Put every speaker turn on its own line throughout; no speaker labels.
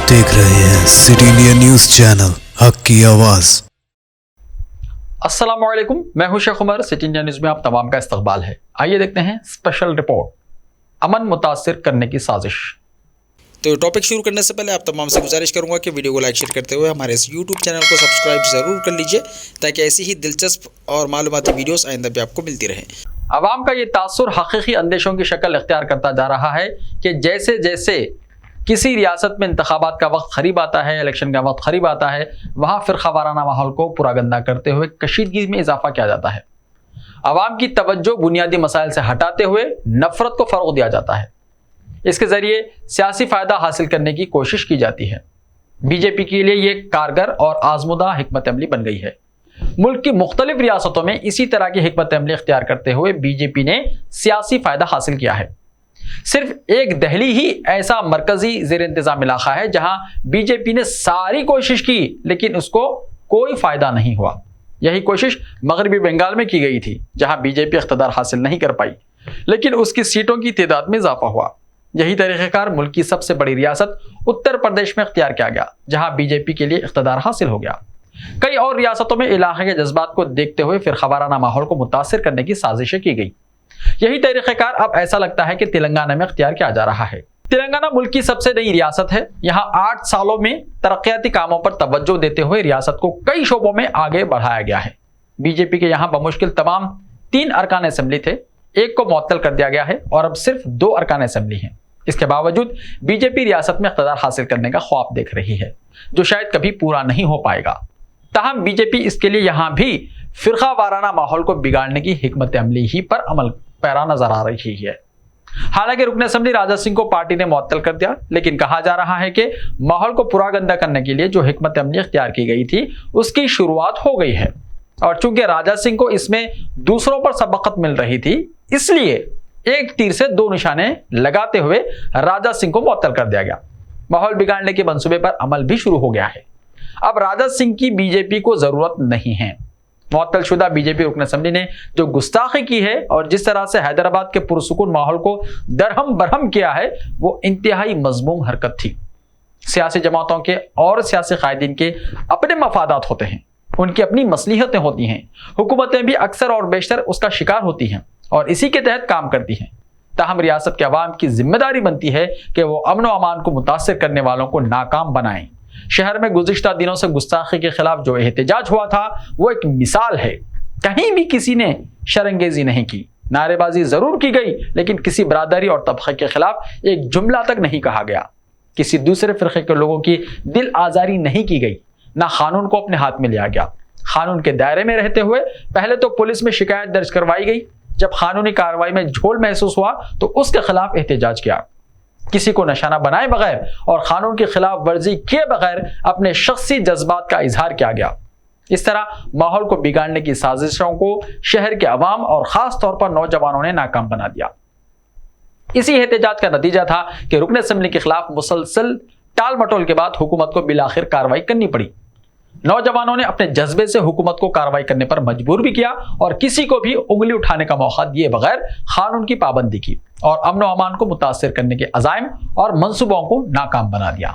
देख रहे हैं सिटी इंडिया न्यूज चैनल, हक की आवाज।
अस्सलाम वालेकुम, मैं हूं Sheikh Umar. City India news में आप तमाम का इस्तकबाल है। आइए देखते हैं स्पेशल रिपोर्ट, अमन मुतासिर करने की साजिश।
तो टॉपिक शुरू करने से पहले आप तमाम से गुजारिश करूंगा कि वीडियो को लाइक शेयर करते हुए हमारे इस यूट्यूब चैनल को सब्सक्राइब ज़रूर कर लीजिए, ताकि ऐसी ही दिलचस्प और मालूमाती वीडियोस आइंदा भी आपको मिलती रहे।
अवाम का ये तासुर हकीकी अंदेशों की शक्ल इख्तियार करता जा रहा है कि जैसे जैसे किसी रियासत में इंतखाबात का वक्त करीब आता है, इलेक्शन का वक्त करीब आता है, वहाँ फिरका वाराना माहौल को पूरा गंदा करते हुए कशीदगी में इजाफा किया जाता है। अवाम की तवज्जो बुनियादी मसाइल से हटाते हुए नफरत को फ़रोग़ दिया जाता है। इसके ज़रिए सियासी फ़ायदा हासिल करने की कोशिश की जाती है। बीजेपी के लिए ये कारगर और आजमुदा हिकमत अमली बन गई है। मुल्क की मुख्तलिफ रियासतों में इसी तरह की हिकमत अमली इख्तियार करते हुए बीजेपी ने सियासी फ़ायदा हासिल किया है। सिर्फ एक दहली ही ऐसा मरकजी ज़ेर इंतज़ाम इलाका है जहां बीजेपी ने सारी कोशिश की, लेकिन उसको कोई फ़ायदा नहीं हुआ। यही कोशिश मगरबी बंगाल में की गई थी, जहां बीजेपी इख्तिदार हासिल नहीं कर पाई, लेकिन उसकी सीटों की तादाद में इजाफा हुआ। यही तरीक़ेकार मुल्क की सबसे बड़ी रियासत उत्तर प्रदेश में इख्तियार किया गया, जहां बीजेपी के लिए इख्तिदार हासिल हो गया। कई और रियासतों में इलाके के जज्बात को देखते हुए फिरका वाराना माहौल को मुतासिर करने की साजिशें की गई। यही तरीक़ेकार अब ऐसा लगता है कि तेलंगाना में इख्तियार किया जा रहा है। तेलंगाना मुल्क की सबसे नई रियासत है। यहाँ 8 सालों में तरक्याती कामों पर तवज्जो देते हुए रियासत को कई शोबों में आगे बढ़ाया गया है। बीजेपी के यहाँ बमुश्किल तमाम 3 अरकान असेंबली थे, एक को मुअत्तल कर दिया गया है और अब सिर्फ 2 अरकान असेंबली हैं। इसके बावजूद बीजेपी रियासत में इख्तिदार हासिल करने का ख्वाब देख रही है, जो शायद कभी पूरा नहीं हो पाएगा। ताहम बीजेपी इसके लिए यहाँ भी फिरका वाराना माहौल को बिगाड़ने की हिकमत अमली ही पर अमल पैरा नजर आ रही है। हालांकि रुकन असेंबली राजा सिंह को पार्टी ने मुअत्तल कर दिया, लेकिन कहा जा रहा है कि माहौल को पूरा गंदा करने के लिए जो हिकमत अमली इख्तियार की गई थी उसकी शुरुआत हो गई है। और चूंकि राजा सिंह को इसमें दूसरों पर सबकत मिल रही थी, इसलिए एक तीर से 2 निशाने लगाते हुए राजा सिंह को मुअत्तल कर दिया गया। माहौल बिगाड़ने के मंसूबे पर अमल भी शुरू हो गया है। अब राजा सिंह की बीजेपी को जरूरत नहीं है। मुअत्तल शुदा बीजेपी रुकन असेंबली ने जो गुस्ताखी की है और जिस तरह से हैदराबाद के पुरसुकून माहौल को दरहम बरहम किया है, वो इंतहाई मजमूम हरकत थी। सियासी जमातों के और सियासी कायदीन के अपने मफादात होते हैं, उनकी अपनी मसलिहतें होती हैं। हुकूमतें भी अक्सर और बेशतर उसका शिकार होती हैं और इसी के तहत काम करती हैं। ताहम रियासत के अवाम की जिम्मेदारी बनती है कि वो अमन व अमान को मुतासिर करने वालों को नाकाम बनाएं। शहर में गुज़िश्ता दिनों से गुस्ताखी के खिलाफ जो एहतजाज हुआ था वो एक मिसाल है। कहीं भी किसी ने शरंगेजी नहीं की, नारेबाजी जरूर की गई, लेकिन किसी बरादरी और तबके के खिलाफ एक जुमला तक नहीं कहा गया। किसी दूसरे फिरके के लोगों की दिल आजारी नहीं की गई, ना कानून को अपने हाथ में लिया गया। कानून के दायरे में रहते हुए पहले तो पुलिस में शिकायत दर्ज करवाई गई, जब कानूनी कार्रवाई में झोल महसूस हुआ तो उसके खिलाफ एहतजाज किया। किसी को निशाना बनाए बगैर और कानून की खिलाफ वर्जी किए बगैर अपने शख्सी जज्बात का इजहार किया गया। इस तरह माहौल को बिगाड़ने की साजिशों को शहर के अवाम और खास तौर पर नौजवानों ने नाकाम बना दिया। इसी एहतजाज का नतीजा था कि रुकन असेंबली के खिलाफ मुसलसल टाल मटोल के बाद हुकूमत को बिलाखिर कार्रवाई करनी पड़ी। नौजवानों ने अपने जज्बे से हुकूमत को कार्रवाई करने पर मजबूर भी किया और किसी को भी उंगली उठाने का मौका दिए बगैर कानून की पाबंदी की और अमन व अमान को मुतासिर करने के अज़ाइम और मंसूबों को नाकाम बना दिया।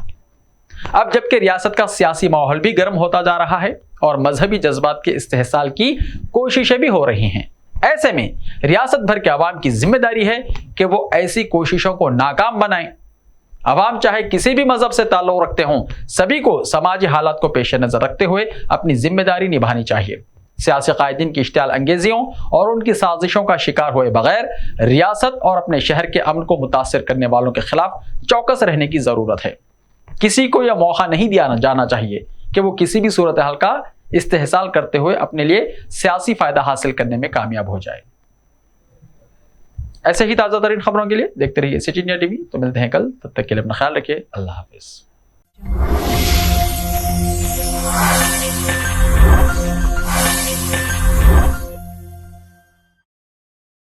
अब जबकि रियासत का सियासी माहौल भी गर्म होता जा रहा है और मजहबी जज्बात के इस्तेहसाल की कोशिशें भी हो रही हैं, ऐसे में रियासत भर के अवाम की जिम्मेदारी है कि वो ऐसी कोशिशों को नाकाम बनाएं। अवाम चाहे किसी भी मजहब से ताल्लुक रखते हों, सभी को समाजी हालात को पेश नजर रखते हुए अपनी जिम्मेदारी निभानी चाहिए। सियासी कायदीन की इश्तियाल अंगेजियों और उनकी साजिशों का शिकार हुए बगैर रियासत और अपने शहर के अमन को मुतासिर करने वालों के खिलाफ चौकस रहने की जरूरत है। किसी को यह मौका नहीं दिया जाना चाहिए कि वो किसी भी सूरत हाल का इस्तेहसाल करते हुए अपने लिए सियासी फायदा हासिल करने में कामयाब हो जाए। ऐसे ही ताज़ा तरीन खबरों के लिए देखते रहिए सिटी इंडिया टीवी। तो मिलते हैं कल, तब तक के लिए अपना ख्याल रखिए। अल्लाह हाफिज।